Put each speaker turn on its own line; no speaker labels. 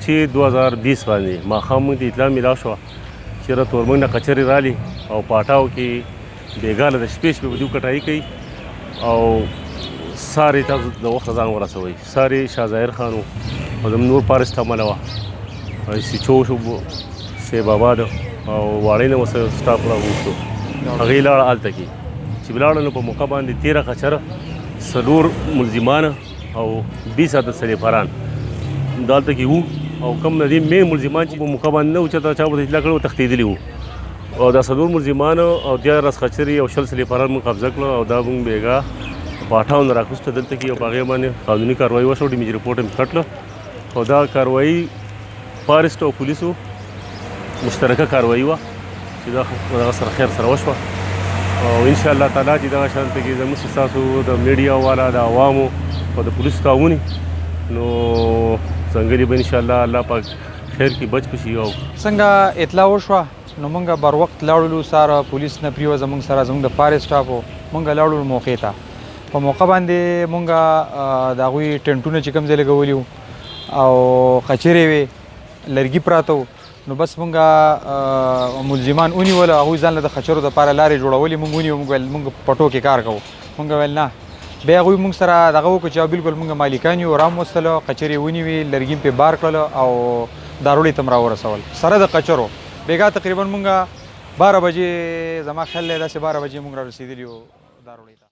چې 2020 باندې ماښام موږ ته اطلاع میلاو شوه چې یاره تورمنګ نه کچرې رالي او پاټاو کې بېګاله د شپې په دوی کټایي کوي او ساري تاسو د وخته ځان ورسوئ ساري شاه ظاهر خان و او زموږ نور پارس عمله وه سیچو شو سیب آباد او واړی نه ورسره سټاف راغوښتو هغې لاړه هلته کې چې ولاړه نو په موقع باندې 13 کچره 4 ملزمان او 20 عدد سلیپران دلته کې وو او کوم د دې مین ملزمان چې په موقع باندې نه وو چې چا ورته اطلاع کړې وه تښتېدلي وو او دا 4 ملزمان او 11 کچرې او 20 سلیپران موږ قبضه کړه او دا موږ بېګا پاټاو نه راکوسته دلته کې او په هغې باندې قانوني کاروایي وشوه ډیمیج رپورټ یې کټله او دا کاروایي فارسټ او پولیسو مشترکه کاروایي وه چې دا دغه سره خیر سره وشوه او انشاءالله تعالی چې دغه شانته کې زموږ چې ستاسو د میډیا والا د عوامو او د پولیسو تعاون نو ځنګلي به انشاءالله الله پاک خیر کې بچ پشي او
څنګه اطلاع وشوه نو موږ بر وخت لاړلو ساره پولیس نه پریوه زموږ سره زموږ د فارسټ سټاف و موږ لاړو موقع ته په موقع باندې موږ د هغوی ټنټونه چې کوم ځای لګولي وو او خچرې وې لرګي پراته وو نو بس مونږ ملزمان ونیول هغوی ځان له د خچرو دپاره لارې جوړولې مونږ ونیو مونږ ویل مونږ پټو کې کار کوو مونږ ویل نه بیا هغوی مونږ سره دغه وکړو چې بالکل مونږ مالکان یو راموستلو خچرې ونیوې لرګي پې بار کړل او داروړې ته م راورسول سره د خچرو بېګا تقریبا مونږ 12 بجې زما خیال دی داسې 12 بجې مونږ رارسېدلي یو داروړې ته